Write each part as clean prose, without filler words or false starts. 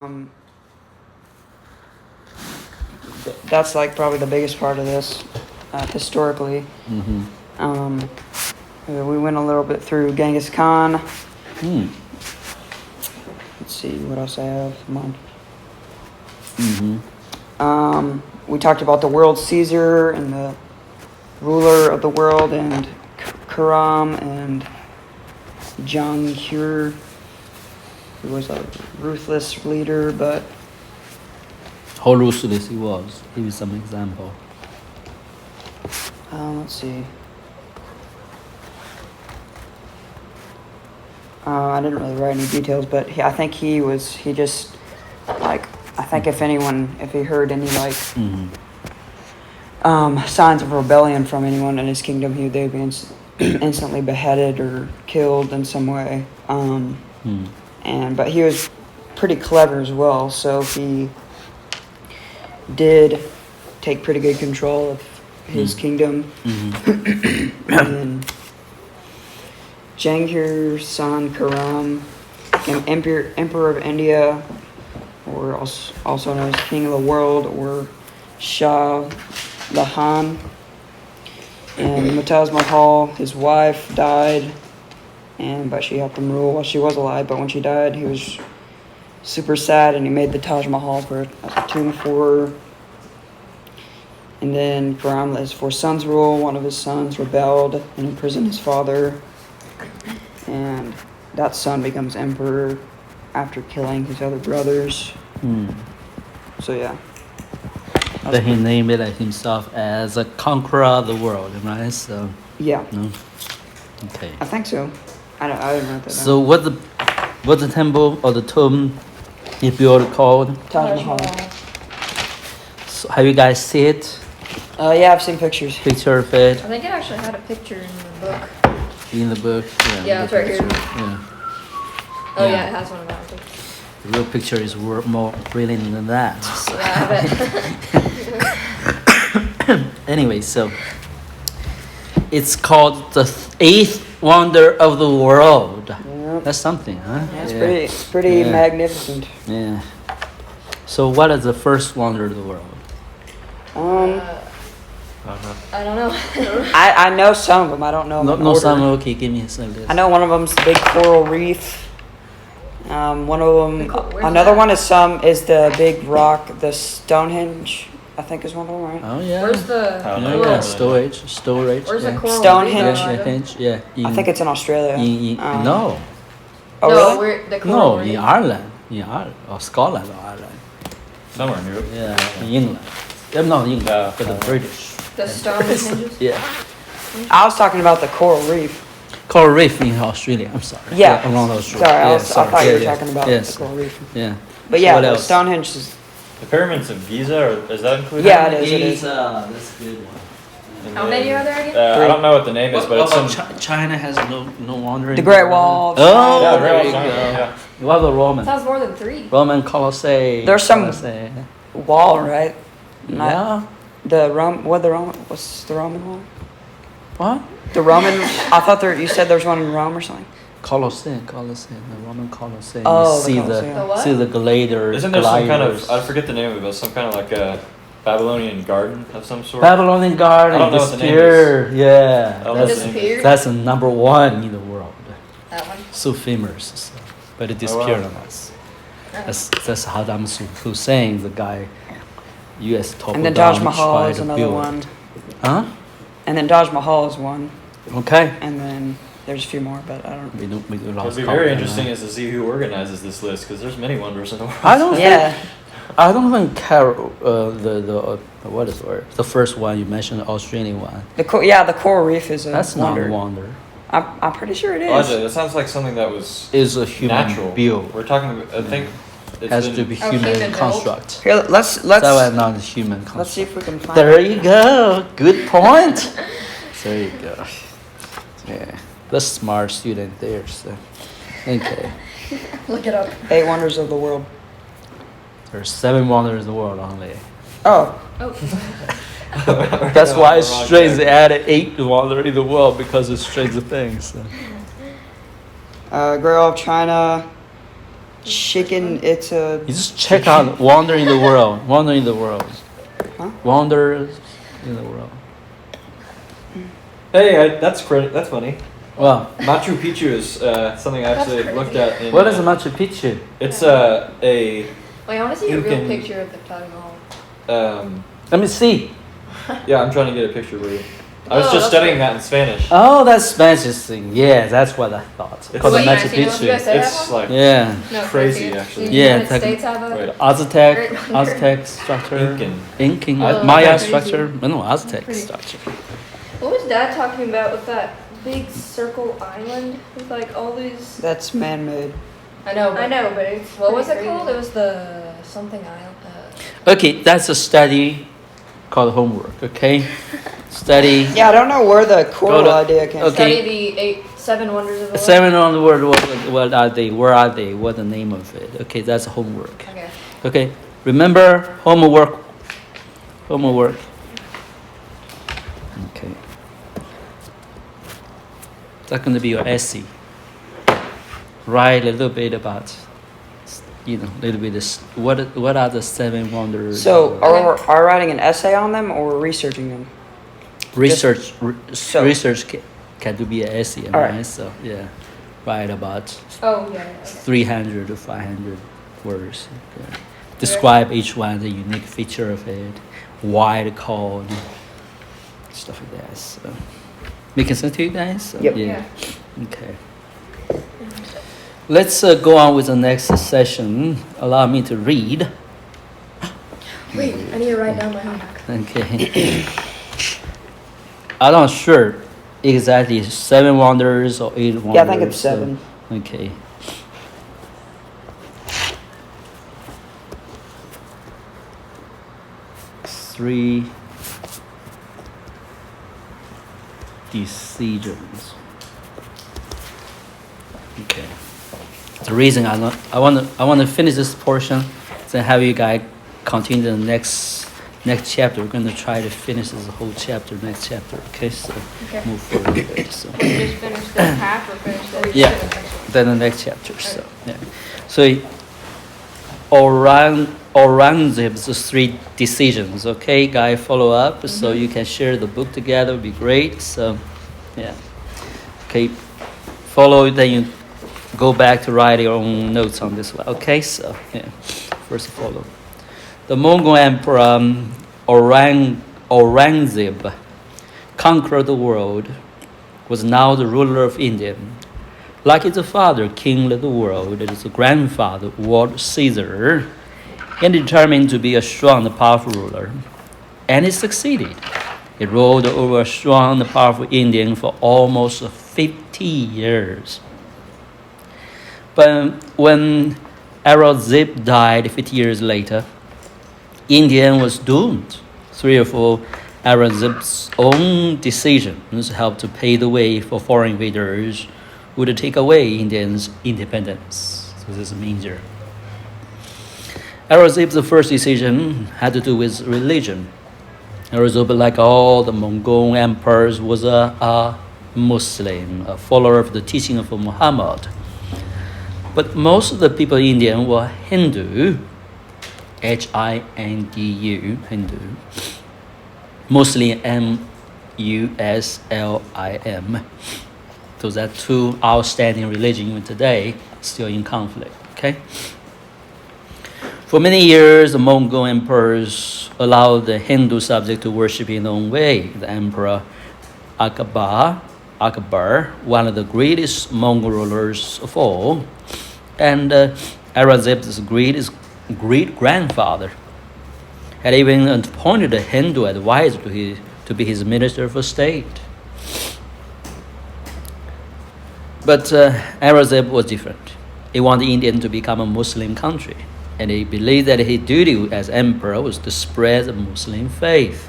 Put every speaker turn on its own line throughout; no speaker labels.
Um, that's like probably the biggest part of this, historically.
Mm-hmm.
Um, we went a little bit through Genghis Khan. Let's see what else I have. Come on. We talked about the world Caesar and the ruler of the world, and Karam and Janghur, who was a ruthless leader, but
How ruthless he was. Give me some example.
let's see. I didn't really write any details, but I think he just, like, I think if he heard any, like, signs of rebellion from anyone in his kingdom, they'd be instantly beheaded or killed in some way. But he was pretty clever as well, so he did take pretty good control of his kingdom. And Janghur San Karam became Emperor of India, or also known as King of the World, or Shah Jahan. And Mumtaz Mahal, his wife, died, but she helped him rule while she was alive. But when she died, he was super sad, and he made the Taj Mahal as a tomb for her. And then Karam let his 4 sons rule. One of his sons rebelled and imprisoned his father. And that son becomes emperor after killing his other brothers. So yeah.
But he named it himself as a conqueror of the world, right? So
Yeah.
no. Okay.
I think so. I didn't write that
So
down.
what's the temple or the tomb he built called?
Taj Mahal.
So have you guys seen it?
Yeah, I've seen pictures.
Picture of it
I think it actually had a picture in the book.
in the book?
Yeah, it's right here.
Yeah.
Oh
Yeah.
yeah, it has one of that. I think.
The real picture is more brilliant than that. So.
Yeah, I bet.
Anyway, so it's called the 8th wonder of the world.
Yep.
That's something, huh?
Yeah, it's pretty
Yeah.
magnificent.
Yeah. So what is the first wonder of the world?
I don't know.
I know some of them. I don't know them in order.
Some. Okay, give me some list.
I know one of them's the big coral reef. One of them,
Where's
another
that?
one is the big rock, the Stonehenge. I think is one of them, right?
Oh yeah.
Where's the
Yeah,
coral?
storage.
Where's the
yeah.
coral?
Stonehenge.
reef?
Yeah, Henge, yeah.
I think it's in Australia.
No.
Oh,
no,
really?
we're the coral.
No,
reef.
in Ireland. Or Scotland or Ireland.
Somewhere in Europe.
Yeah, in England. Not England,
Yeah.
but the British.
The Stonehenges.
Yeah.
I was talking about the coral reef.
Coral Reef in Australia. I'm sorry.
Yeah.
around Australia.
Sorry,
Yeah,
I thought you were talking about
yes.
the coral reef.
Yeah.
But
So
yeah,
what
the
else?
Stonehenge is.
The pyramids of Giza, or is that included?
Yeah, it is.
That's a good one.
And
How many are there again?
I don't know what the name is, but it's some.
China has no wandering.
The Great Wall of
Oh,
China.
Yeah,
there
Great
you
Wall of China,
go.
yeah.
What about Roman?
Sounds more than 3.
Roman Colosseum.
There's some-
Colosseum.
Wall, right?
Yeah.
What's the Roman wall?
What?
The Roman. I thought you said there's one in Rome or something.
Colosseum, the Roman Colosseum.
Oh,
you see
the Colosseum.
The what?
see the gladiators.
Isn't there some kind of?
gliders.
I forget the name of it, but some kind of like a Babylonian garden of some sort.
Babylonian Garden
I don't know what the name
disappeared. Yeah,
Oh,
It
that's
disappeared.
that's the number 1 in the world.
That one.
So famous, so. But it disappeared
wow.
on us. That's Saddam Hussein, the guy. U.S. toppled
And then
down,
Taj Mahal
tried
is
to
another
build
one.
it. Huh?
And then Taj Mahal is one.
Okay.
And then there's a few more, but I don't.
We
What
lost
would be
count
very
on
interesting
that.
is to see who organizes this list, because there's many wonders in the world.
I don't
Yeah.
think. I don't think Carol, what is the word? The first one you mentioned, the Australian one.
The coral reef is a
That's not
wonder.
a wonder.
I'm pretty sure it is.
Elijah, that sounds like something that was
It's a human
natural.
build.
We're talking about. I think it's
Has
been-
to be
Oh,
human
human built.
construct.
Here, let's
That one not a human construct.
let's see if we can find.
There you go. Good point. There you go. Yeah, the smart student there. So, okay.
Look it up.
8 wonders of the world.
There's 7 wonders in the world only.
Oh,
Oh.
That's why it's
Wrong
strange
track.
they added 8 wonders in the world because it's strange things. So.
Great Wall of China, chicken. It's a.
You just check out Wander in the World. Wander in the World.
Huh?
Wander in the World.
Hey, that's funny.
Well,
Machu Picchu is something I actually
That's
looked at. In,
what is Machu Picchu?
It's a
Wait, I want to see a real
Incan-
picture of the Taj Mahal.
Let me see.
yeah, I'm trying to get a picture for you. I was
Oh,
just
that's
studying
great.
that in Spanish.
Oh, that's Spanish thing. Yeah, that's what I thought.
It's
Called the
Wait,
Machu
you guys see those? You guys
Picchu.
say that
It's
one?
like
Yeah.
No,
crazy,
do
actually.
the
Yeah,
United
it's like-
States have a.
Right.
Aztec,
Great wonder.
Aztec structure.
Incan.
Oh,
Maya
that's
structure.
crazy.
No, Aztec
Pretty.
structure.
What was Dad talking about with that big circle island with like all these?
That's man-made.
I know, but it's what was it
pretty
called?
crazy.
It was the something island.
Okay, that's a study called homework. Okay, study.
Yeah, I don't know where the coral
Go to-
idea came from.
Okay.
Study the seven wonders of the world.
Seven on the world. What are they? Where are they? What the name of it? Okay, that's homework.
Okay.
Okay, remember homework. Homework. Okay. That's going to be your essay. Write a little bit about, a little bit of what are the seven wonders?
So,
of-
are we writing an essay on them or researching them?
research
so-
research can do be an essay,
All right.
right? So yeah, write about
Oh yeah. Okay.
300 to 500 words. Yeah. Describe each one, the unique feature of it, why the code, stuff like that. So, making sense to you guys? So,
Yep.
Yeah. Okay. Let's go on with the next session. Allow me to read.
Wait, I need to write down my homework.
Okay. I'm not sure exactly 7 wonders or 8 wonders.
Yeah, I think it's
so-
7.
Okay. Three decisions. Okay. The reason I want to finish this portion, then have you guys continue the next chapter. We're going to try to finish this whole chapter next chapter. Okay, so
Okay.
move forward a bit. So.
Just finish this half or finish this?
Yeah. Then the next chapter. So yeah. So Aurangzeb's 3 decisions. Okay, guys, follow up. So you can share the book together. Would be great. So yeah. Okay. Follow. Then you go back to write your own notes on this one. Okay. So yeah. First follow. The Mongol Emperor Aurangzeb conquered the world. Was now the ruler of India. Like his father, king of the world, his grandfather was Caesar, and determined to be a strong and powerful ruler. And he succeeded. He ruled over a strong and powerful India for almost 50 years. But when Aurangzeb died 50 years later, India was doomed. 3 or 4 Aurangzeb's own decisions helped to pave the way for foreign invaders who would take away Indians' independence. So this is major. Aurangzeb's first decision had to do with religion. Aurangzeb, like all the Mongol emperors, was a Muslim, a follower of the teaching of Muhammad. But most of the people in India were Hindu, Hindu, Hindu, mostly Muslim. Those are 2 outstanding religions even today, still in conflict. Okay. For many years, the Mongol emperors allowed the Hindu subject to worship in their own way. The emperor Akbar, one of the greatest Mongol rulers of all, and Aurangzeb's great-grandfather had even appointed a Hindu advisor to be his minister for state. But Aurangzeb was different. He wanted India to become a Muslim country, and he believed that his duty as emperor was to spread the Muslim faith.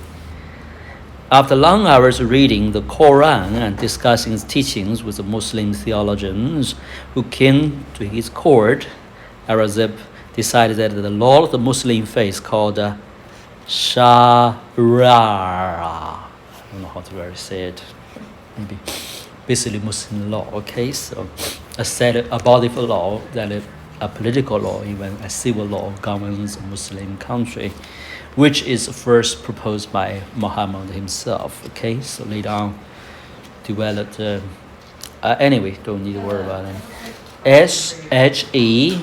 After long hours of reading the Quran and discussing its teachings with the Muslim theologians who came to his court, Aurangzeb decided that the law of the Muslim faith called Sharia, I don't know how to really say it, maybe basically Muslim law, okay? So a body of law that a political law, even a civil law governs a Muslim country, which is first proposed by Muhammad himself. Okay, so later on developed. Anyway, don't need to worry about it. SHERI.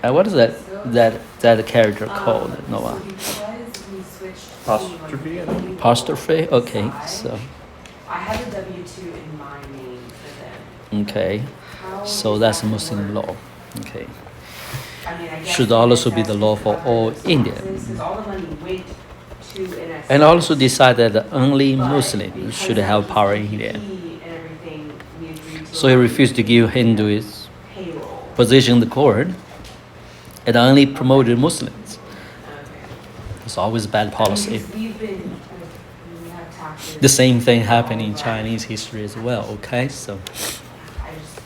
What is that character called, Noah?
Apostrophe, I think.
Apostrophe. Okay, so
I have a W-2 in my name for them.
okay, so that's Muslim law. Okay,
I mean, I guess
should also be the law for all Indians.
Because all the money went to NSF.
And also decided that only
But
Muslims
because
should have power in
of
India.
the fee and everything, we agreed to
So he refused to give Hindus
payroll.
position in the court and only promoted Muslims.
Okay.
It's always bad policy.
Because we've been, we have taxes.
The same thing happened in Chinese history as well, okay? So
I just,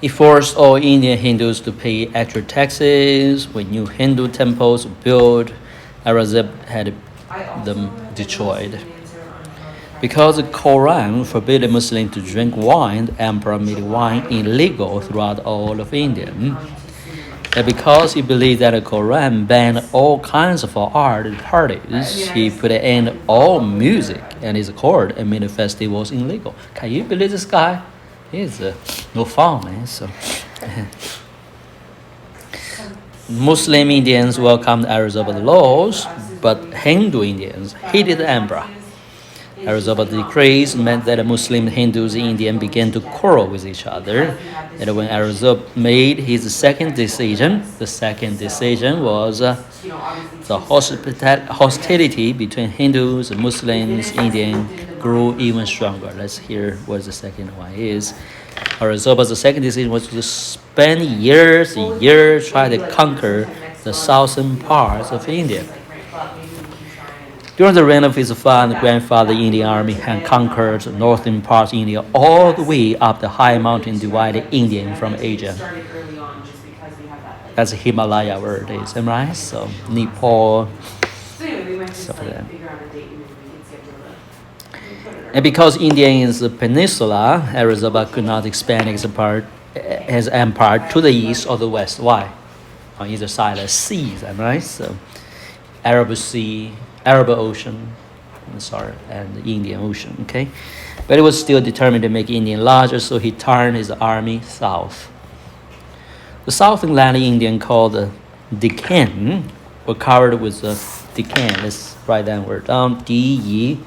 he forced all Indian Hindus to pay extra taxes. When new Hindu temples were built, Aurangzeb had
I also
them
have
destroyed.
an answer on how to
Because the Quran forbade a Muslim to drink wine, the emperor made wine illegal throughout all of India. And because he believed that the Quran banned all kinds of art and parties, he put an end to all music and his court and made the festivals illegal. Can you believe this guy? He's no fun, man. So Muslim Indians welcomed Aurangzeb's laws, but Hindu Indians hated the emperor. Aurangzeb's decrees meant that the Muslim Hindus and Indians began to quarrel with each other. And when Aurangzeb made his second decision, the second decision was the hostility between Hindus and Muslims, Indians, grew even stronger. Let's hear what the second one is. Aurangzeb's second decision was to spend years and years trying to conquer the southern parts of India. During the reign of his father and grandfather, the Indian army had conquered the northern parts of India all the way up the high mountain divided India from Asia.
started early on just because we have that. Like,
That's Himalaya where it is, am I right? So Nepal.
so anyway, we might just
Stuff like
like
that.
figure out a date and maybe we can schedule it. We put it
And because India is a peninsula, Aurangzeb could not expand his empire to the east or the west. Why? On either side are seas, am I right? So Arab Sea, Arab Ocean, and the Indian Ocean, okay? But he was still determined to make India larger, so he turned his army south. The southern land of India called the Deccan were covered with the Deccan. Let's write that word down. Deccan.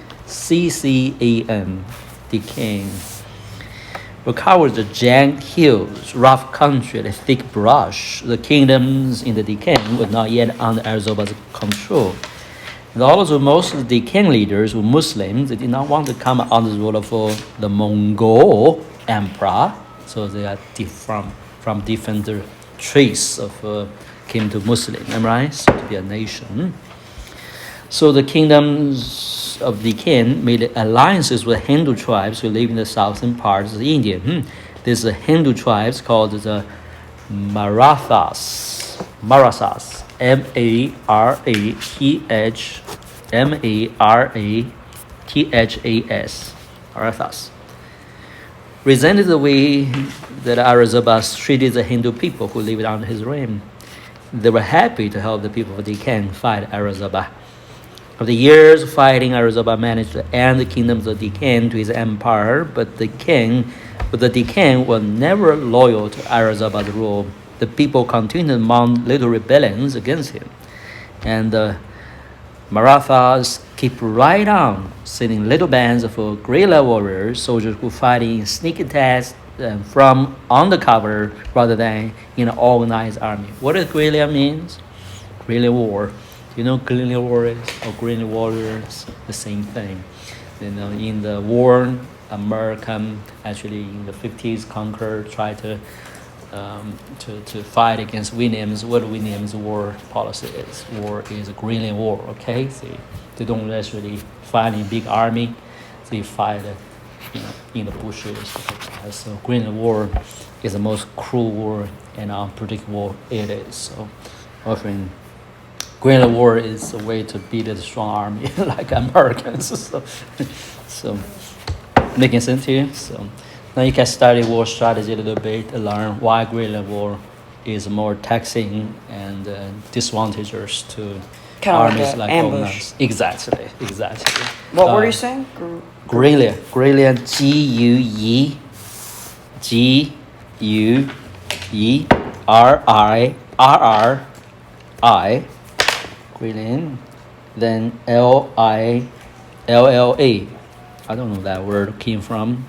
Deccan. Were covered with the jagged hills, rough country, and thick brush. The kingdoms in the Deccan were not yet under Aurangzeb's control. And also, most of the Deccan leaders were Muslims. They did not want to come under the rule of the Mongol emperor, so they are from different traits of came to Muslim, am I right? So to be a nation. So the kingdoms of Deccan made alliances with Hindu tribes who live in the southern parts of India. These Hindu tribes called the Marathas. Marathas. Resented the way that Aurangzeb treated the Hindu people who lived under his reign. They were happy to help the people of Deccan fight Aurangzeb. After years of fighting, Aurangzeb managed to end the kingdoms of Deccan to his empire, but the Deccan were never loyal to Aurangzeb's rule. The people continued to mount little rebellions against him. And the Marathas keep right on sending little bands of guerrilla warriors, soldiers who fight in sneak attacks from undercover rather than in an organized army. What does guerrilla means? Guerrilla war. You know guerrilla warriors or guerrilla warriors? The same thing. You know, in the war, American actually in the 50s tried to fight against Williams. What Williams' war policy is? War is a guerrilla war. Okay, so they don't necessarily fight in big army. They fight, in the bushes. So guerrilla war is the most cruel war and unpredictable it is. So often guerrilla war is a way to beat a strong army like Americans. So making sense here? So Now you can study war strategy a little bit, learn why guerrilla war is more taxing and disadvantageous to
Kinda like
armies
a
like
ambush.
Owners. Exactly.
What word are
Uh,
you saying?
Guerrilla, Guerrilla, guerrilla, then Lilla. I don't know that word came from.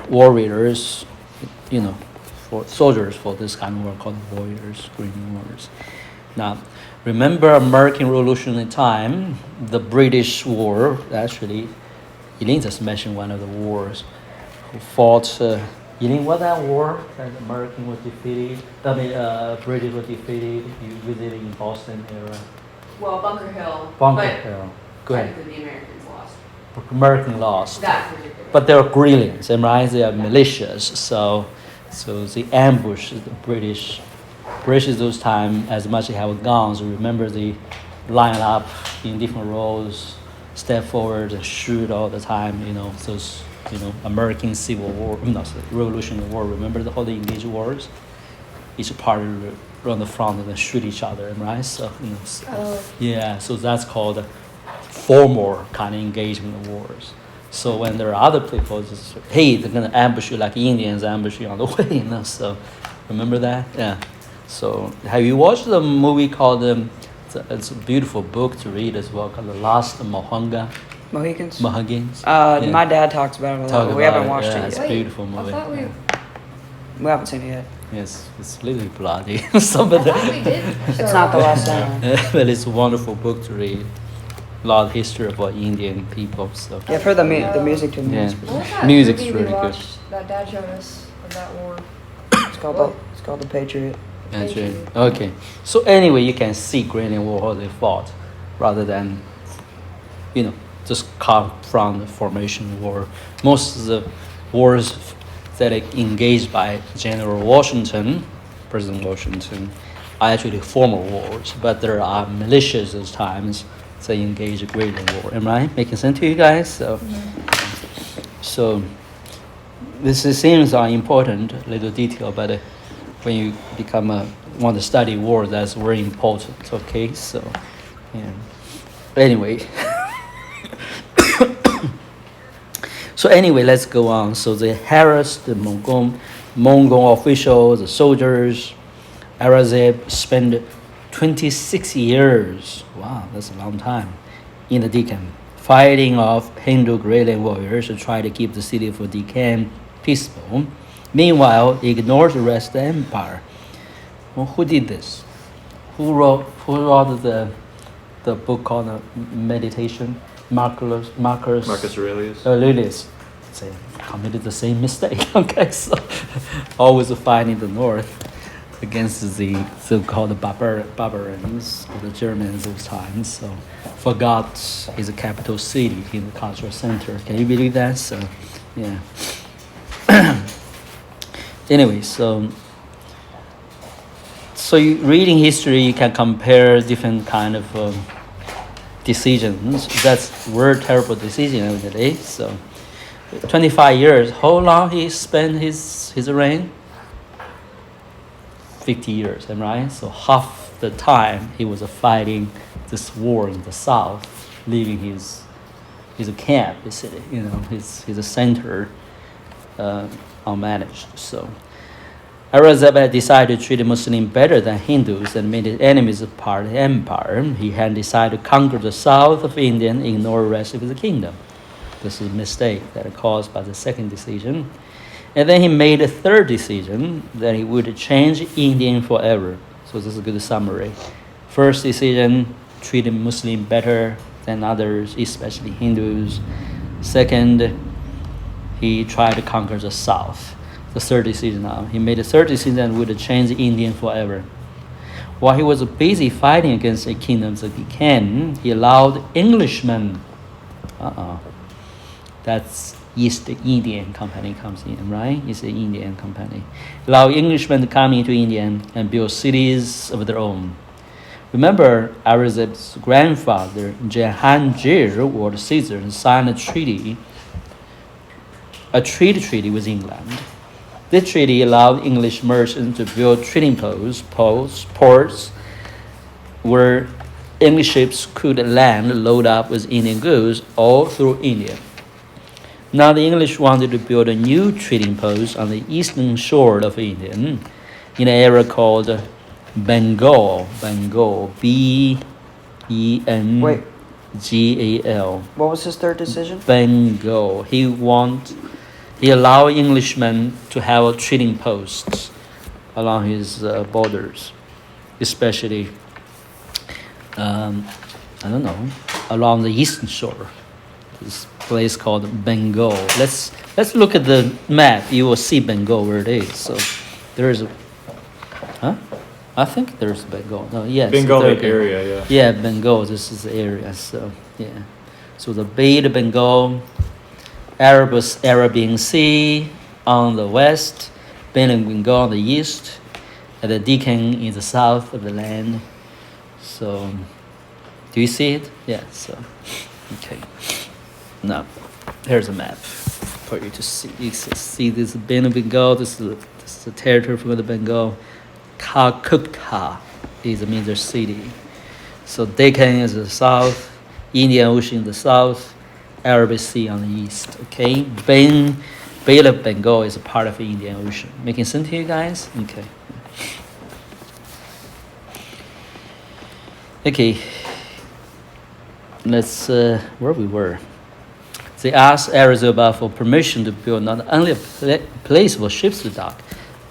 Warriors, for soldiers for this kind of war called warriors, green warriors. Now, remember American Revolutionary time, the British War, actually, Yilin just mentioned one of the wars who fought, Yilin, what that war that American was defeated, British was defeated, you visited in Boston area.
Well, Bunker Hill.
Bunker
but
Hill. Go ahead.
technically the Americans lost.
American lost.
That particular.
But they're guerrillas, right? They are militias. So they ambush the British. British those time, as much as they have guns, remember they line up in different rows, step forward and shoot all the time, those, American Civil War, Revolutionary War. Remember the whole engaged wars? Each party run the front and then shoot each other, right? So, yeah, so that's called formal kind of engagement wars. So when there are other people, just, hey, they're gonna ambush you like Indians ambush you on the way, So remember that? Yeah. So have you watched the movie called? It's a beautiful book to read as well, called The Last Mohawk.
Mohicans?
Mohawkins.
My dad talks about it a lot, but we haven't watched
yeah,
it
It's
yet.
a beautiful movie.
I thought we,
We haven't seen it yet.
Yes, it's a little bloody. Some of
I thought we
the,
did.
It's not the last time.
but it's a wonderful book to read. A lot of history about Indian people. So
Yeah, I've heard the music to me.
Yeah.
It's
What was that
Music's
movie
really
we
good.
watched that Dad showed us of that war?
it's called The Patriot.
that's right. Okay. So anyway, you can see Greenland War how they fought, rather than, just come from the formation war. Most of the wars that are engaged by General Washington, President Washington, are actually formal wars, but there are militias those times that engage a Greenland War. Am I making sense to you guys? So this seems important, little detail, but when you want to study war, that's very important. Okay, so yeah. Anyway. So anyway, let's go on. So they harassed the Mongol officials, the soldiers. Aurangzeb spent 26 years, wow, that's a long time, in the Deccan, fighting off Hindu guerrilla warriors to try to keep the city of Deccan peaceful. Meanwhile, he ignored the rest of the empire. Well, who did this? Who wrote the book called Meditation? Marcus
Aurelius.
Aurelius committed the same mistake. Okay, so always fighting the north against the so-called barbarians, the Germans those times. So forgot his capital city in the cultural center. Can you believe that? So yeah. Anyway, so you reading history, you can compare different kind of decisions. That's very terrible decision of the day. So 25 years. How long he spent his reign? 50 years, am I right? So half the time he was fighting this war in the south, leaving his camp, basically, his center unmanaged. So Aurangzeb had decided to treat the Muslims better than Hindus and made it enemies of part of the empire. He had decided to conquer the south of India and ignore the rest of the kingdom. This is a mistake that was caused by the second decision. And then he made a third decision that he would change India forever. So this is a good summary. First decision, treat the Muslim better than others, especially Hindus. Second, he tried to conquer the south. The third decision now. He made a third decision that would change India forever. While he was busy fighting against the kingdoms of Deccan, he allowed Englishmen. That's East Indian Company comes in, right? It's the Indian Company. Allow Englishmen to come into India and build cities of their own. Remember, Aurangzeb's grandfather, Jahangir, or the Caesar, signed a trade treaty with England. This treaty allowed English merchants to build trading ports where English ships could land load up with Indian goods all through India. Now the English wanted to build a new trading post on the eastern shore of India in an area called Bengal, B-E-N-G-A-L.
What was his third decision?
Bengal. He allowed Englishmen to have trading posts along his borders, especially along the eastern shore. This place called Bengal. Let's look at the map. You will see Bengal where it is. So there is I think there's Bengal. No, yes.
Bengal area, yeah.
Yeah, Bengal. This is the area. So yeah. So the Bay of Bengal, Arabian Sea on the west, Bay of Bengal on the east, and the Deccan in the south of the land. So, do you see it? Yeah. So, okay. Now, here's a map for you to see. You see this Bay of Bengal. This is the territory from the Bengal. Calcutta is a major city. So Deccan is the south, Indian Ocean in the south, Arabian Sea on the east. Okay, Bay of Bengal is a part of the Indian Ocean. Making sense to you guys? Okay. Okay. Let's where we were. They asked Arizona for permission to build not only a place for ships to dock,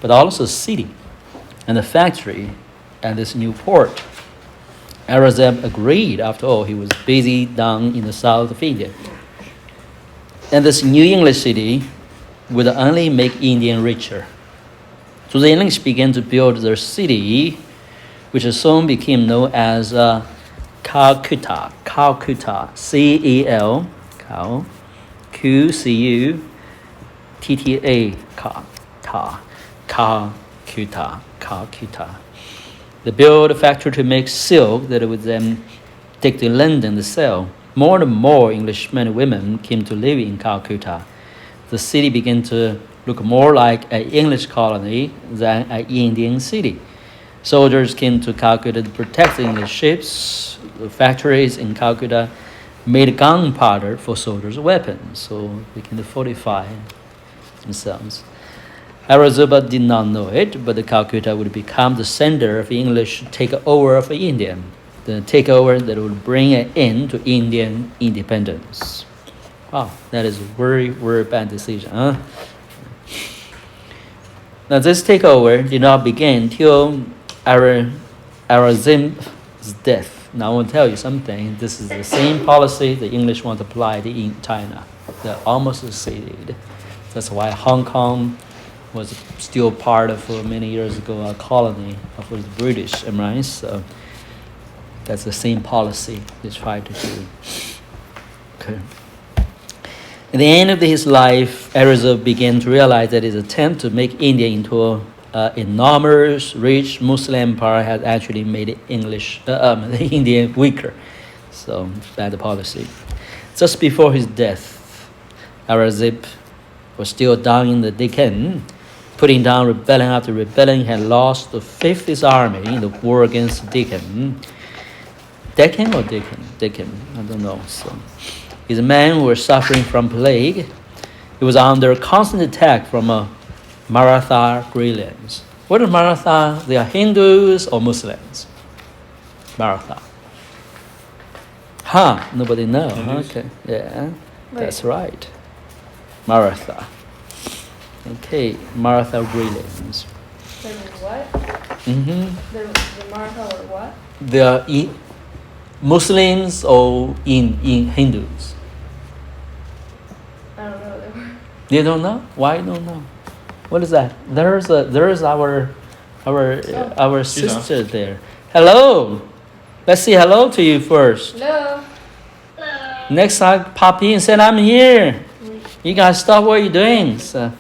but also a city and a factory and this new port. Aurangzeb agreed. After all, he was busy down in the south of India. And this new English city would only make India richer. So the English began to build their city, which soon became known as Calcutta. Calcutta, C-E-L, Q-C-U-T-T-A, Calcutta. They built a factory to make silk that would then take to London to sell. More and more Englishmen and women came to live in Calcutta. The city began to look more like an English colony than an Indian city. Soldiers came to Calcutta to protect the English ships. The factories in Calcutta made gunpowder for soldiers' weapons, so they can fortify themselves. Aurangzeb did not know it, but the Calcutta would become the center of English takeover of India, the takeover that would bring an end to Indian independence. Wow, that is a very, very bad decision, huh? Now, this takeover did not begin until Aurangzeb's death. Now, I want to tell you something. This is the same policy the English want to apply in China. They almost succeeded. That's why Hong Kong was still part of, many years ago, a colony of the British, right? So that's the same policy they tried to do. Okay. At the end of his life, Aurangzeb began to realize that his attempt to make India into an enormous, rich Muslim empire had actually made the India weaker. So bad policy. Just before his death, Aurangzeb was still down in the Deccan, putting down rebellion after rebellion. He had lost the 50th army in the war against Deccan. Deccan or Deccan? Deccan, I don't know. So his men were suffering from plague. He was under constant attack from Maratha guerrillas. What are Maratha? They are Hindus or Muslims? Maratha. Nobody knows. Okay, yeah, that's right. Maratha. Okay, Maratha guerrillas.
They're what?
Mm-hmm.
The Maratha or what?
They are Muslims or in Hindus.
I don't know. They were.
You don't know? Why you don't know? What is that? There is our sister there. Hello. Let's say hello to you first.
No.
Next time, pop in and say I'm here. You guys stop what you're doing. So.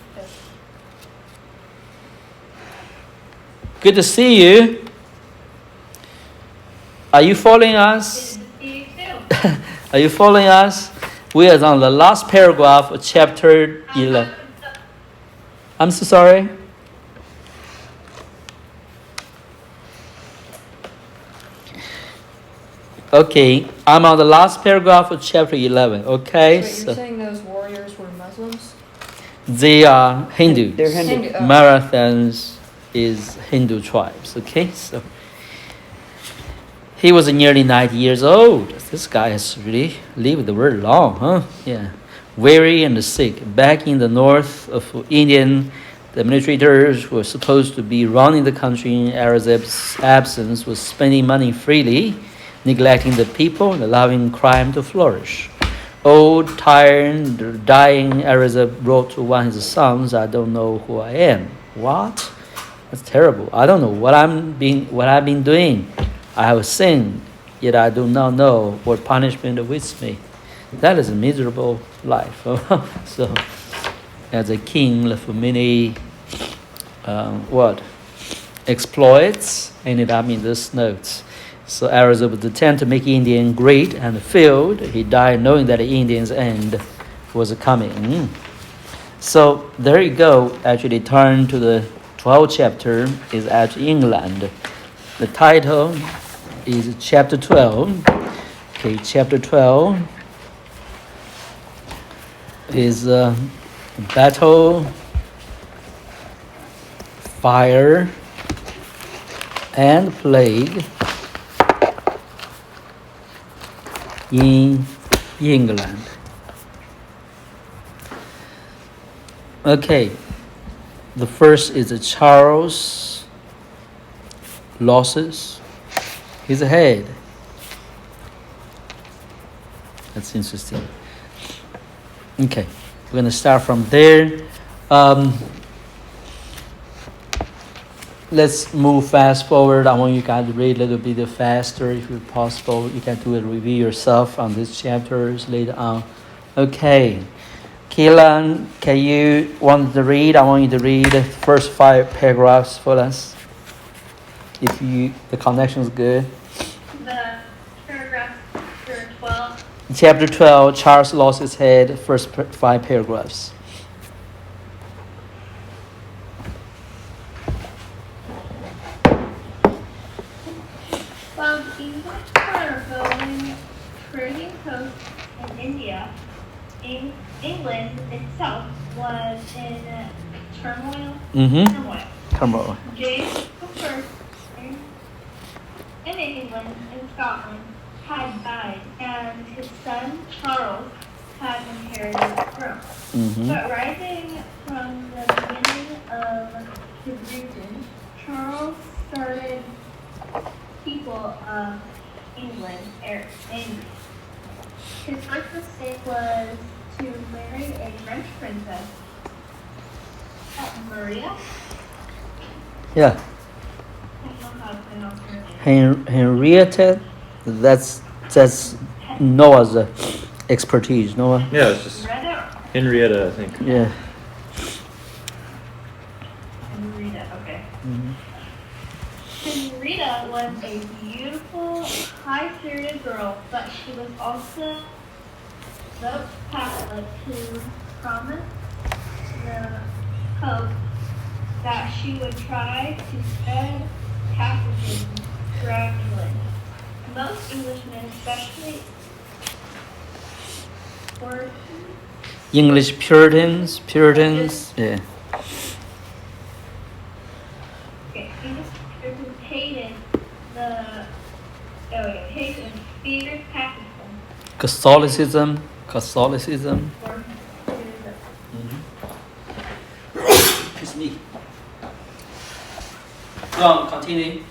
Good to see you. Are you following us? Are you following us? We are on the last paragraph of chapter 11. I'm so sorry. Okay, I'm on the last paragraph of chapter 11. Okay,
Wait,
so
you're saying those warriors were Muslims?
they are Hindus.
They're Hindu.
Hindu. Oh.
Marathons is Hindu tribes. Okay, so he was nearly 90 years old. This guy has really lived very long, huh? Yeah. Weary and sick. Back in the north of Indian, the administrators were supposed to be running the country in Aurangzeb's absence, was spending money freely, neglecting the people and allowing crime to flourish. Old, tired, dying, Aurangzeb wrote to one of his sons, "I don't know who I am." What? That's terrible. I don't know what I've been doing. I have sinned, yet I do not know what punishment awaits me. That is a miserable life. So, as a king, left many exploits ended up in this note. So Aurangzeb was determined to make India great and failed. He died knowing that the Indians' end was coming. So there you go. Actually, turn to the 12th chapter. Is at England. The title is chapter 12. Okay, chapter 12 is battle, fire, and plague in England. Okay, the first is Charles loses his head. That's interesting. Okay, we're going to start from there. Let's move fast forward. I want you guys to read a little bit faster if it's possible. You can do a review yourself on these chapters later on. Okay. Keelan, can you want to read? I want you to read the first 5 paragraphs for us. If the connection is good.
The paragraph for 12.
Chapter 12, Charles lost his head, first 5 paragraphs.
While the English were building trading posts in India, England itself was in turmoil.
Come on.
James I in England and Scotland had died, and his son Charles had inherited the throne. But rising from the beginning of his region, Charles started people of England angry. His first mistake was to marry a French princess, Maria.
Yeah.
I don't know how to pronounce her name.
Henrietta, that's Noah's expertise. Noah.
Yeah, it's just
Retta?
Henrietta, I think.
Yeah.
Henrietta, okay. Henrietta was a beautiful, high-spirited girl, but she was also the Catholic who promised the Pope that she would try to spread Catholicism throughout England. Most Englishmen, especially
English Puritans, yeah.
Okay, English Puritans hated hated and feared Catholicism.
Catholicism.
Or
It's me. Go on, continue.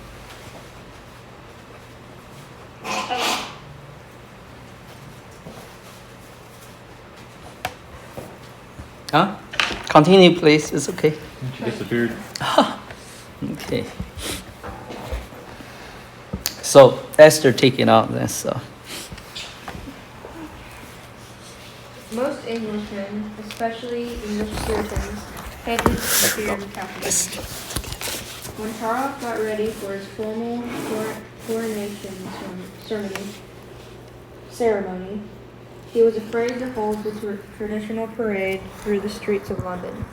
Huh? Continue, please. It's okay.
She disappeared.
Okay. So Esther taking out this. So.
Most Englishmen, especially English Puritans, hated and feared Catholicism. When Charles got ready for his formal coronation ceremony, he was afraid to hold the traditional parade through the streets of London.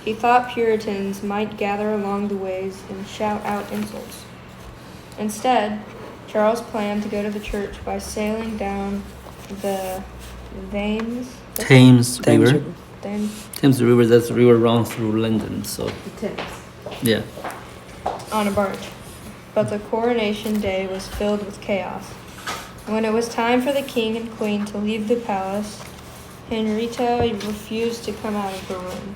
He thought Puritans might gather along the ways and shout out insults. Instead, Charles planned to go to the church by sailing down the Thames.
Thames River.
Thames
Thames River, that's the river runs through London, so
The Thames.
yeah.
on a barge. But the coronation day was filled with chaos. When it was time for the king and queen to leave the palace, Henrietta refused to come out of the room.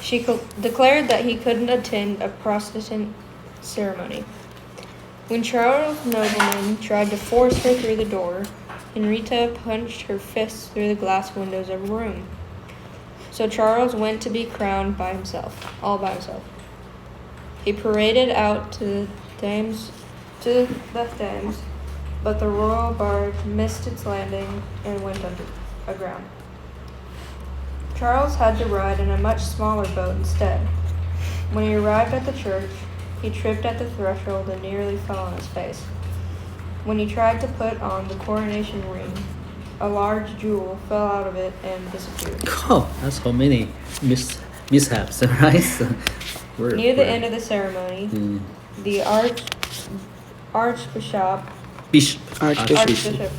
She declared that he couldn't attend a Protestant ceremony. When Charles' nobleman tried to force her through the door, Henrietta punched her fists through the glass windows of a room. So Charles went to be crowned by himself, all by himself. He paraded out to the Thames, but the royal barge missed its landing and went aground. Charles had to ride in a much smaller boat instead. When he arrived at the church, he tripped at the threshold and nearly fell on his face. When he tried to put on the coronation ring, a large jewel fell out of it and disappeared.
Oh, that's how many mishaps, right? So,
Near the end of the ceremony,
Mm.
the Archbishop
Archbishop.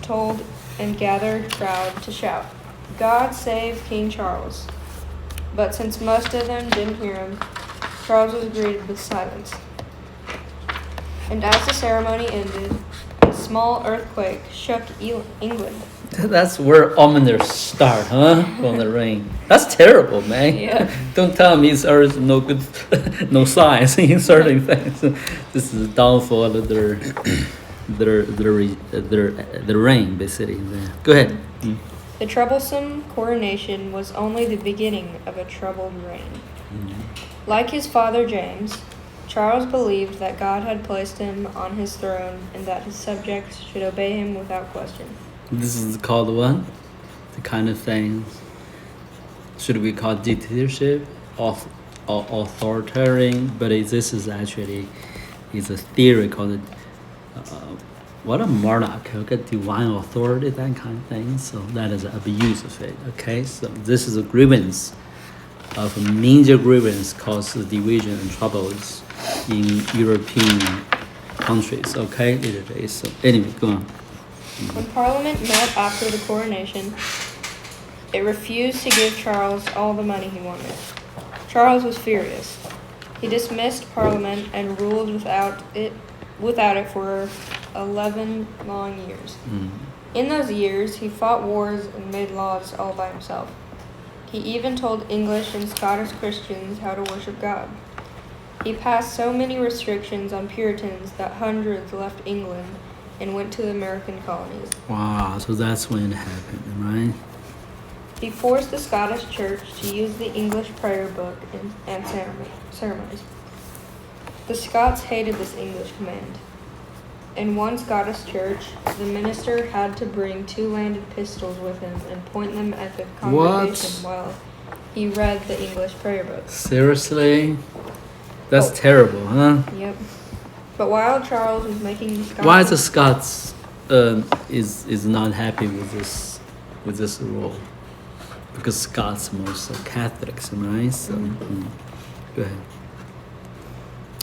told and gathered crowd to shout, "God save King Charles." But since most of them didn't hear him, Charles was greeted with silence. And as the ceremony ended, a small earthquake shook England.
That's where ominous start, huh? From the rain. That's terrible, man.
Yeah.
Don't tell me there's no good, no signs in certain things. This is the downfall of their reign, basically. Go ahead. Mm.
The troublesome coronation was only the beginning of a troubled reign. Like his father James, Charles believed that God had placed him on his throne and that his subjects should obey him without question.
This is called what? The kind of things. Should we call dictatorship, authoritarian? But this is actually is a theory called what a monarch, okay, divine authority, that kind of thing. So that is an abuse of it. Okay, so this is a grievance of a major grievance causes division and troubles in European countries. Okay, it is. So anyway, go on.
When Parliament met after the coronation, it refused to give Charles all the money he wanted. Charles was furious. He dismissed Parliament and ruled without it for 11 long years. In those years, he fought wars and made laws all by himself. He even told English and Scottish Christians how to worship God. He passed so many restrictions on Puritans that hundreds left England and went to the American colonies.
Wow, so that's when it happened, right?
He forced the Scottish Church to use the English prayer book and ceremonies. The Scots hated this English command. In one Scottish church, the minister had to bring 2 landed pistols with him and point them at the congregation while he read the English prayer book.
Seriously? That's
Oh.
terrible, huh?
Yep. But while Charles was making the Scots...
Why the Scots is not happy with this rule? Because Scots most are Catholics, right? So, go ahead.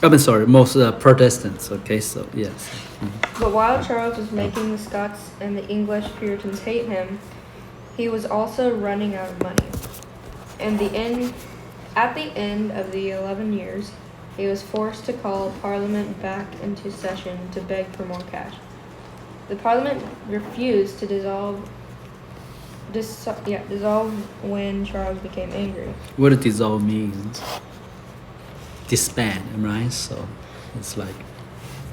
I'm sorry, most Protestants. Okay, so yes.
But while Charles was making the Scots and the English Puritans hate him, he was also running out of money. At the end of the 11 years, he was forced to call Parliament back into session to beg for more cash. The Parliament refused to dissolve when Charles became angry.
What does dissolve means? Disband, right? So it's like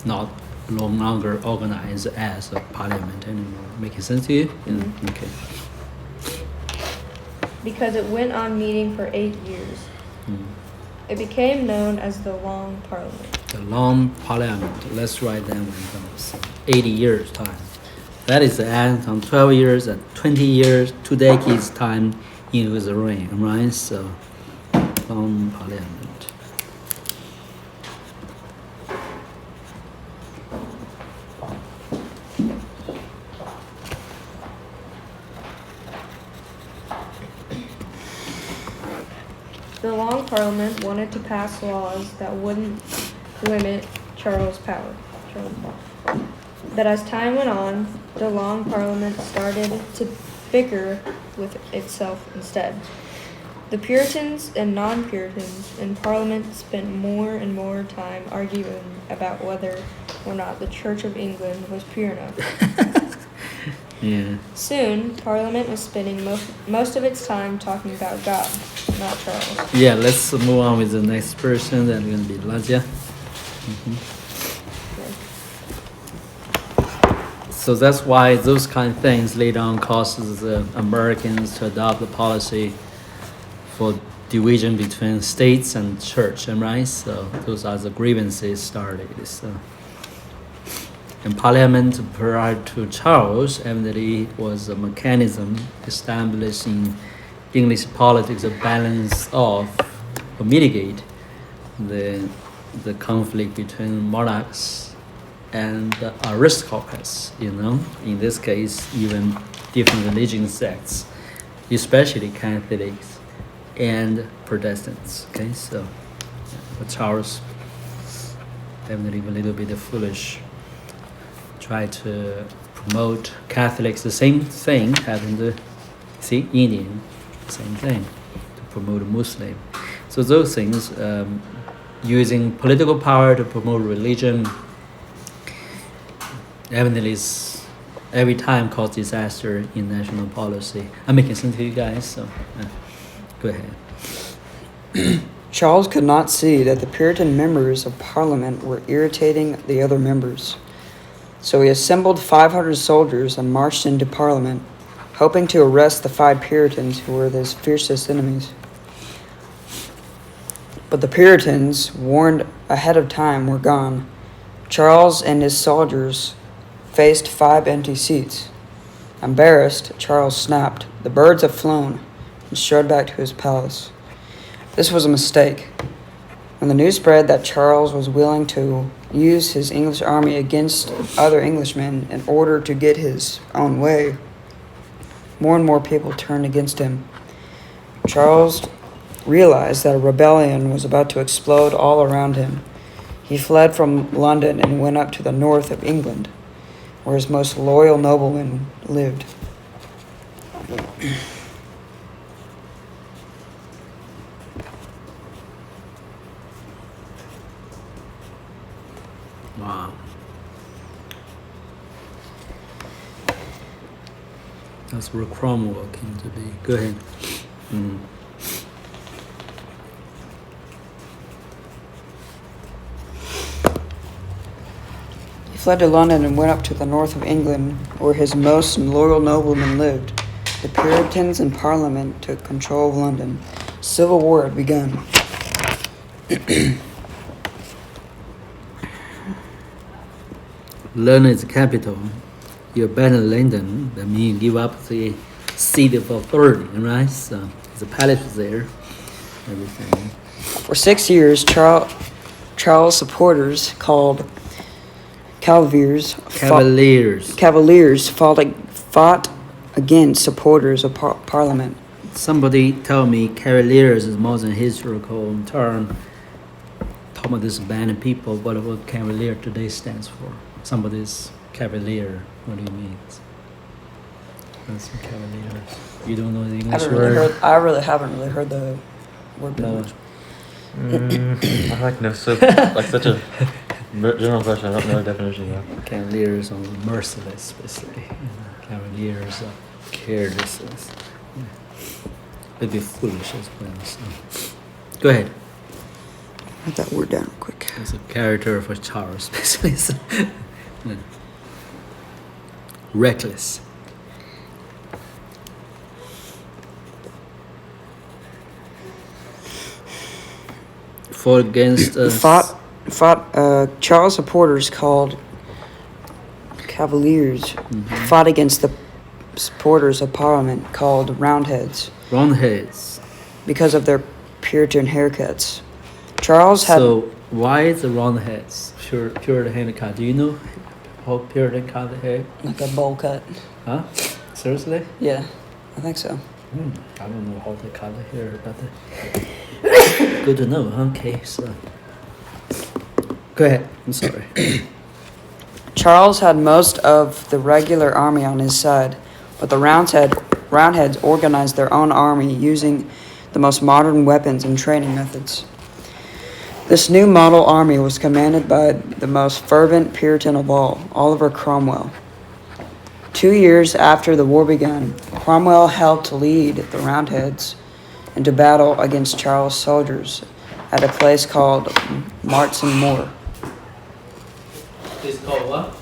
not no longer organized as a parliament anymore. Making sense to you? Yeah. Okay.
Because it went on meeting for 8 years. It became known as the Long Parliament.
The long parliament. Let's write down those 80 years time. That is the end on 12 years and 20 years, 2 decades time in his reign, right? So, upon Parliament.
The Long Parliament wanted to pass laws that wouldn't limit Charles' power. But as time went on, the Long Parliament started to bicker with itself instead. The Puritans and non-Puritans in Parliament spent more and more time arguing about whether or not the Church of England was pure enough.
Yeah.
Soon, Parliament was spending most of its time talking about God, not Charles.
Yeah, let's move on with the next person. That's going to be Lazia. So that's why those kind of things later on causes the Americans to adopt the policy for division between states and church, right? So those are the grievances started. So, and Parliament prior to Charles evidently was a mechanism established in English politics to balance off or mitigate the conflict between monarchs and the aristocrats, in this case, even different religious sects, especially Catholics and Protestants. Okay, so but Charles definitely a little bit foolish. Try to promote Catholics. The same thing happened to Indian, same thing to promote Muslim. So those things, using political power to promote religion, evidently every time cause disaster in national policy. I'm making sense to you guys, so go ahead.
Charles could not see that the Puritan members of Parliament were irritating the other members. So he assembled 500 soldiers and marched into Parliament, hoping to arrest the 5 Puritans who were his fiercest enemies. But the Puritans, warned ahead of time, were gone. Charles and his soldiers faced 5 empty seats. Embarrassed, Charles snapped, "The birds have flown," and strode back to his palace. This was a mistake. When the news spread that Charles was willing to use his English army against other Englishmen in order to get his own way, more and more people turned against him. Charles realized that a rebellion was about to explode all around him. He fled from London and went up to the north of England, where his most loyal noblemen lived.
Wow. That's where Cromwell came to be. Go ahead.
He fled to London and went up to the north of England, where his most loyal noblemen lived. The Puritans in Parliament took control of London. Civil war had begun.
London is the capital. You abandon London, that means you give up the seat of authority, right? So there's a palace there, everything.
For 6 years, Charles' supporters, called Cavaliers, fought against supporters of Parliament.
Somebody tell me Cavaliers is more than a historical term. Talking about this band of people, what Cavalier today stands for. Somebody's Cavalier. What do you mean? That's a Cavalier. You don't know the English word?
I really haven't really heard the word
No.
before.
I like no so like such a general question. I don't know the definition of.
Cavaliers are merciless, basically. Cavaliers are carelessness. A bit foolish as well. So. Go ahead.
Write that word down real quick.
It's a character for Charles, basically. So, reckless. Fought against
Charles' supporters, called Cavaliers, fought against the supporters of Parliament, called Roundheads,
Roundheads.
because of their Puritan haircuts. Charles had
So why the round heads? Puritan haircut. Do you know how Puritan cut the hair?
like a bowl cut.
Huh? Seriously?
Yeah, I think so.
I don't know how they cut the hair, but good to know. Okay, so go ahead. I'm sorry.
Charles had most of the regular army on his side, but the Roundheads organized their own army using the most modern weapons and training methods. This new model army was commanded by the most fervent Puritan of all, Oliver Cromwell. 2 years after the war began, Cromwell helped lead the Roundheads into battle against Charles' soldiers at a place called Martson Moor.
It's called what?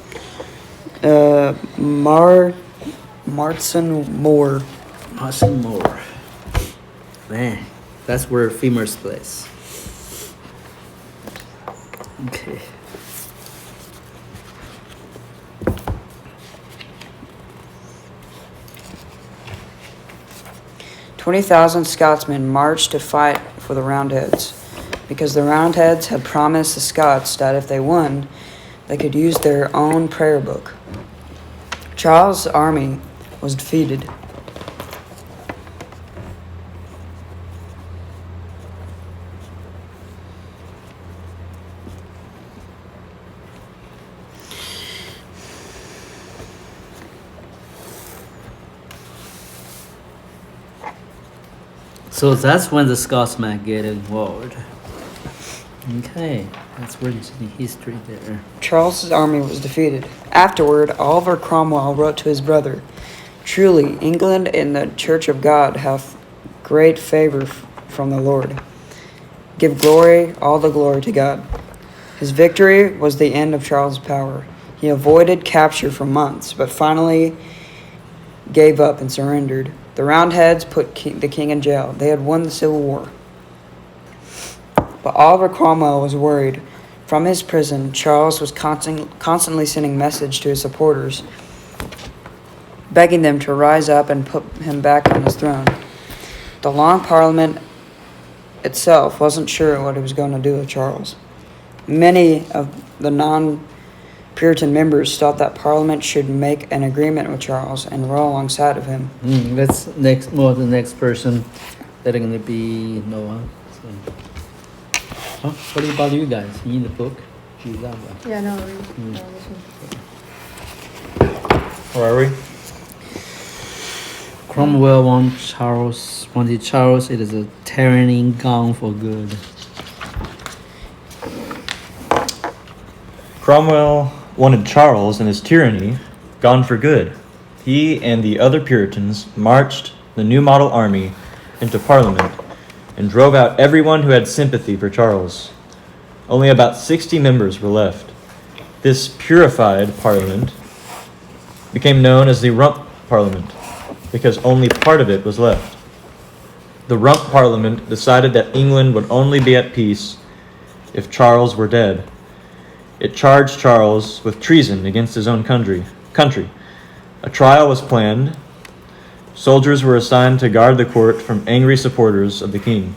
Martson Moor.
Martson Moor. Man, that's where famous place. Okay.
"20,000 Scotsmen marched to fight for the Roundheads, because the Roundheads had promised the Scots that if they won, they could use their own prayer book. Charles' army was defeated.
So that's when the Scotsmen get involved. Okay, that's really interesting history there.
Charles' army was defeated. Afterward, Oliver Cromwell wrote to his brother, "Truly, England and the Church of God hath great favor from the Lord. Give glory, all the glory to God." His victory was the end of Charles' power. He avoided capture for months, but finally gave up and surrendered. The Roundheads put the king in jail. They had won the Civil War. But Oliver Cromwell was worried. From his prison, Charles was constantly sending message to his supporters, begging them to rise up and put him back on his throne. The Long Parliament itself wasn't sure what it was going to do with Charles. Many of the non-Puritan members thought that Parliament should make an agreement with Charles and row alongside of him.
Let's the next person that are gonna be Noah. So. Huh? What about you guys? You need the book? You got one.
Yeah, no, this one.
Where are we?
Cromwell wanted Charles. It is a tyranny gone for good.
Cromwell wanted Charles and his tyranny gone for good. He and the other Puritans marched the new model army into Parliament and drove out everyone who had sympathy for Charles. Only about 60 members were left. This purified Parliament became known as the Rump Parliament because only part of it was left. The Rump Parliament decided that England would only be at peace if Charles were dead. It charged Charles with treason against his own country. A trial was planned. Soldiers were assigned to guard the court from angry supporters of the king.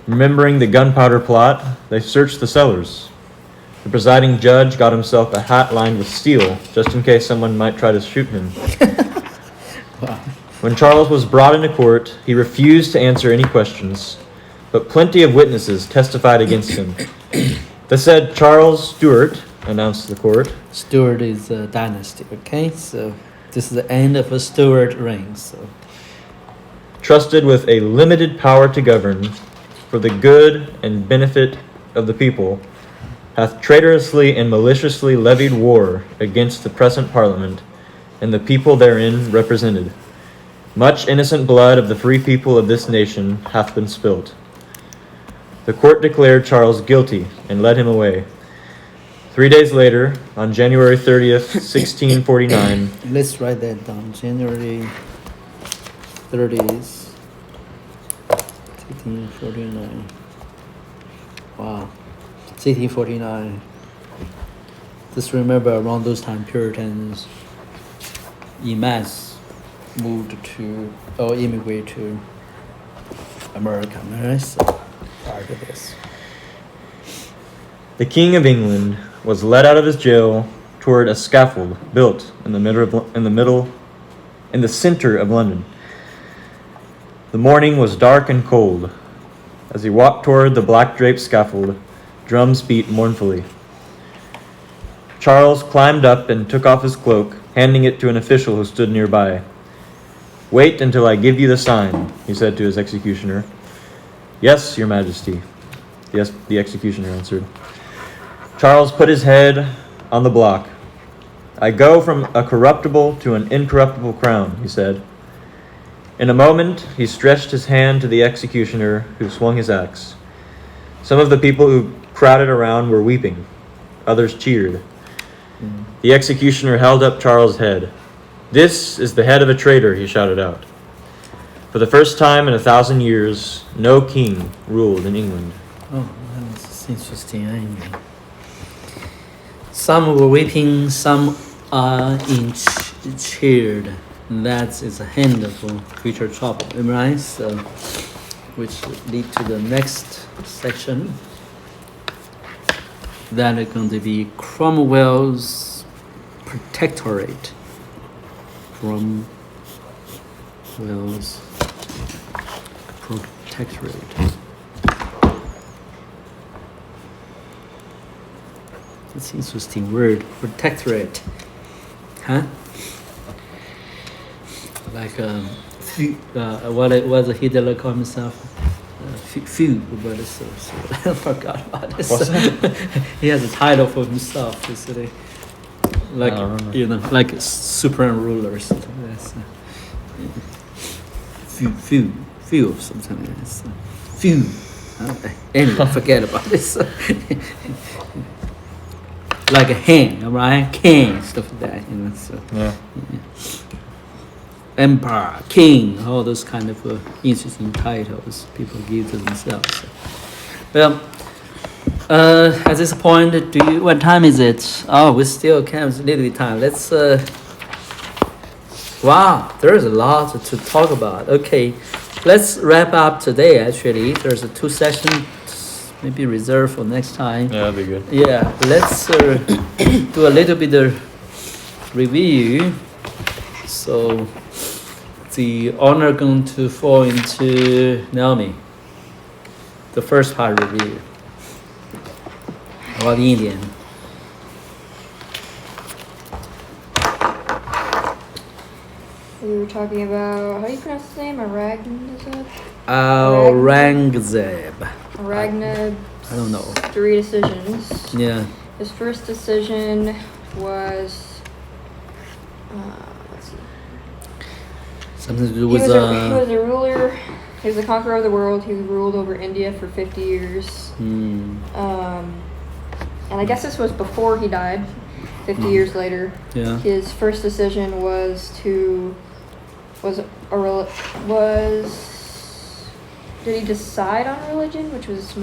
Remembering the gunpowder plot, they searched the cellars. The presiding judge got himself a hat lined with steel, just in case someone might try to shoot him. When Charles was brought into court, he refused to answer any questions, but plenty of witnesses testified against him. They said Charles Stuart, announced the court.
Stuart is a dynasty, okay? So this is the end of a Stuart reign. So
Trusted with a limited power to govern for the good and benefit of the people, hath traitorously and maliciously levied war against the present Parliament and the people therein represented. Much innocent blood of the free people of this nation hath been spilt. The court declared Charles guilty and led him away. 3 days later, on January 30th, 1649,
let's write that down. January 30th, 1649. Wow, 1649. Just remember, around those time, Puritans en masse moved to or immigrated to American, right? So part of this.
The King of England was led out of his jail toward a scaffold built in the center of London. The morning was dark and cold. As he walked toward the black draped scaffold, drums beat mournfully. Charles climbed up and took off his cloak, handing it to an official who stood nearby. "Wait until I give you the sign," he said to his executioner. "Yes, Your Majesty," the executioner answered. Charles put his head on the block. "I go from a corruptible to an incorruptible crown," he said. In a moment, he stretched his hand to the executioner, who swung his axe. Some of the people who crowded around were weeping. Others cheered. The executioner held up Charles' head. "This is the head of a traitor," he shouted out. For the first time in 1,000 years, no king ruled in England.
Oh, that's interesting. Some were weeping, some are cheered. That is a hand of future trouble, right? So, which lead to the next section. That is going to be Cromwell's protectorate. Cromwell's protectorate. That's an interesting word, protectorate. Huh? Like what Hitler called himself? Few, but so I forgot about this.
What's that?
He has a title for himself. Like like supreme ruler or something like that. Few of something like that. Few. Anyway, forget about this. Like a hen, right? King, stuff like that. So.
Yeah.
Emperor, king, all those kind of interesting titles people give to themselves. Well, at this point, what time is it? Oh, we still have a little bit time. Let's. Wow, there's a lot to talk about. Okay, let's wrap up today. Actually, there's 2 sessions, maybe reserved for next time.
Yeah, that'd be good.
Yeah, let's do a little bit of review. So the honor going to fall into Naomi. The first part review about the Indian.
We were talking about, how do you pronounce his name? Aurangzeb?
Aurangzeb.
Aurangzeb.
I don't know.
3 decisions.
Yeah.
His first decision was, let's see.
Something to do
He
with
was a ruler. He was the conqueror of the world. He ruled over India for 50 years. And I guess this was before he died. 50 years later.
Yeah.
His first decision was did he decide on religion, which was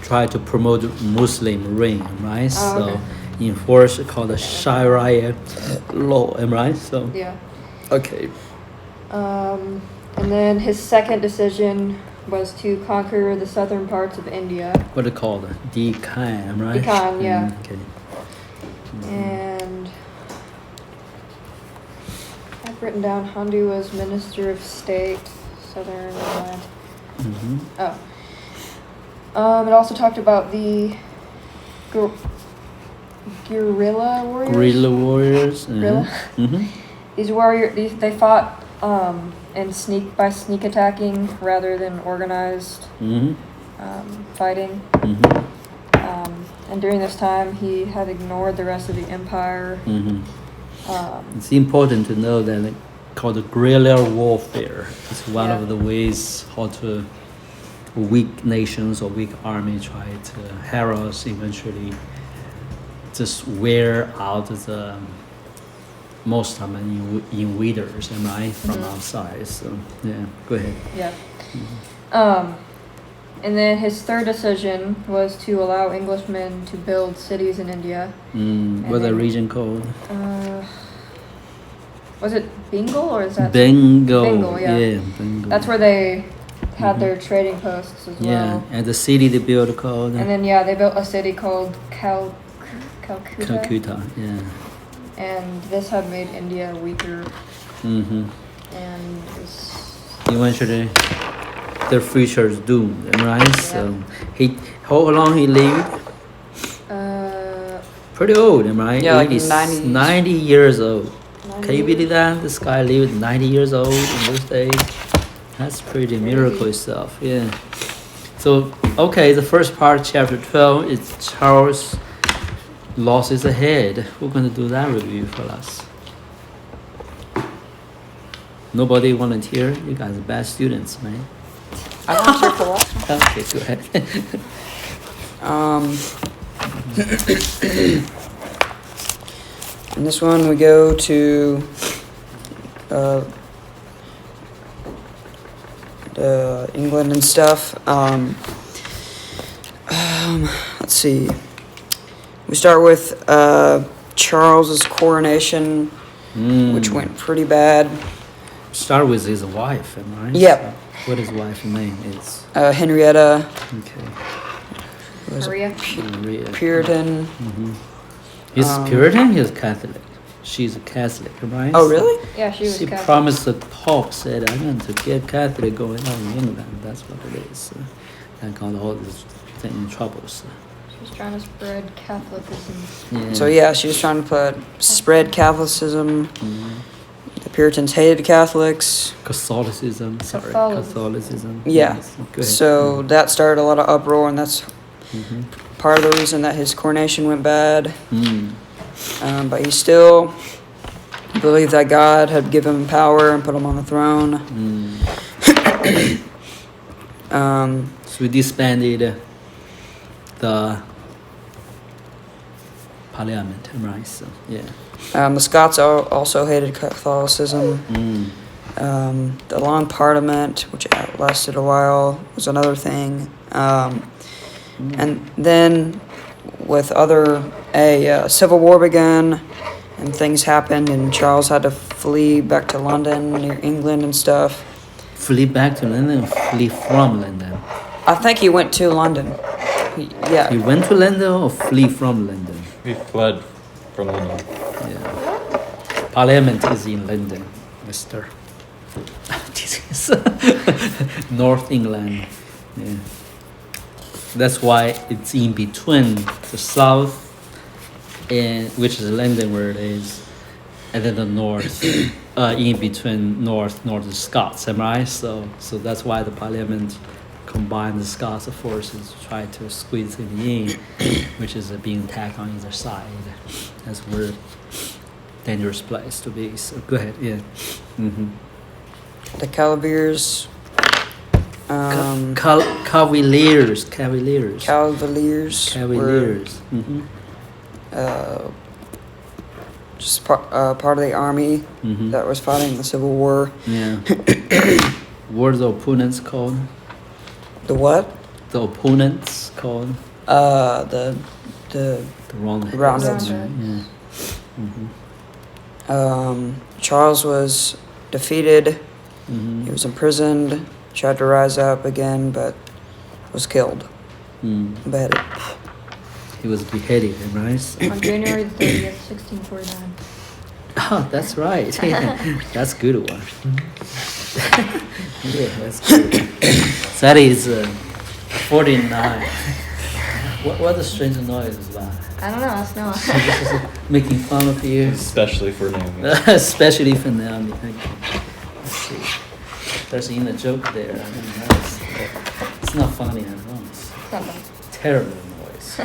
try to promote Muslim reign, right?
Oh,
so
okay.
enforce called the Sharia law, right? So
Yeah.
okay.
And then his second decision was to conquer the southern parts of India.
What it called? Deccan, right?
Deccan, yeah.
Okay.
And I've written down Handu was Minister of State, Southern India. Oh. It also talked about the guerrilla warriors.
Guerrilla warriors.
Guerrilla? These warriors, they fought and by sneak attacking rather than organized fighting. And during this time, he had ignored the rest of the empire.
It's important to know that it called guerrilla warfare. It's one of the ways how to weak nations or weak army try to harass, eventually just wear out the most common invaders, right, from outside. So yeah, go ahead.
Yeah. And then his third decision was to allow Englishmen to build cities in India.
What's the region called?
Was it Bengal or is that?
Bengal.
Bengal, yeah.
Bengal.
That's where they had their trading posts as
Yeah,
well.
and the city they built called
And then yeah, they built a city called Calcutta.
Calcutta. Yeah.
And this had made India weaker,
Mm-hmm.
and it's
Eventually, their future is doomed, right? So how long he lived? Pretty old, right?
Yeah, like
80s,
90s.
90 years old. Can you
90.
believe that? This guy lived 90 years old in those days. That's pretty miracle itself, yeah. So, okay, the first part, chapter 12, is Charles lost his head. Who's going to do that review for us? Nobody volunteer? You guys are bad students, man.
I volunteered for last one.
Okay, go ahead.
In this one, we go to England and stuff. Let's see. We start with Charles's coronation, which went pretty bad.
Start with his wife, am I right?
Yep.
So, what his wife's name is?
Henrietta
Okay.
was a
Korea.
Maria.
Puritan.
He's Puritan, he's Catholic. She's a Catholic, right?
Oh, really?
Yeah, she was
She
Catholic.
promised the Pope, said, I'm going to get Catholic going on in England. That's what it is. And got all this thing in troubles.
She was trying to spread Catholicism.
Yeah.
So yeah, she was trying to spread Catholicism.
Mhm.
The Puritans hated Catholics.
Catholicism, sorry.
Catholicism.
Catholicism.
Yeah.
Yes. Go ahead.
So that started a lot of uproar, and that's
Mhm.
part of the reason that his coronation went bad.
Mm.
But he still believed that God had given him power and put him on the throne.
Mm. So we disbanded the parliament, right? So, yeah.
The Scots also hated Catholicism.
Mm.
The Long Parliament, which lasted a while, was another thing. And then, with a civil war began, and things happened, and Charles had to flee back to London, near England and stuff.
Flee back to London or flee from London?
I think he went to London.
He
Yeah,
went to London or flee from London?
He fled from London.
Yeah. Parliament is in London, Mister. This is North England. Yeah. That's why it's in between the south, and which is London where it is, and then the north, in between north Scots, am I right? So that's why the Parliament combined the Scots forces to try to squeeze him in, which is being attacked on either side. That's a very dangerous place to be. So go ahead, yeah. Mm-hmm.
the Cavaliers.
Cavaliers.
Cavaliers.
Cavaliers. Mm-hmm.
Were, just part of the army
Mm-hmm.
that was fighting the Civil War.
Yeah. What are the opponents called?
The what?
The opponents called
The
the Roundheads.
Roundheads.
Yeah. Mm-hmm.
Charles was defeated.
Mm-hmm.
He was imprisoned. Tried to rise up again, but was killed.
Mm.
Beheaded.
He was beheaded, right?
On January the 30th, 1649.
Oh, that's right. That's a good one. Yeah, that's good. So that is 49. What the strange noise is that?
I don't know, that's Noah.
This is making fun of you.
Especially for Naomi.
Especially for Naomi. Thank you. Let's see. There's even a joke there. I didn't notice. But it's not funny at all. It's
Something.
terrible noise.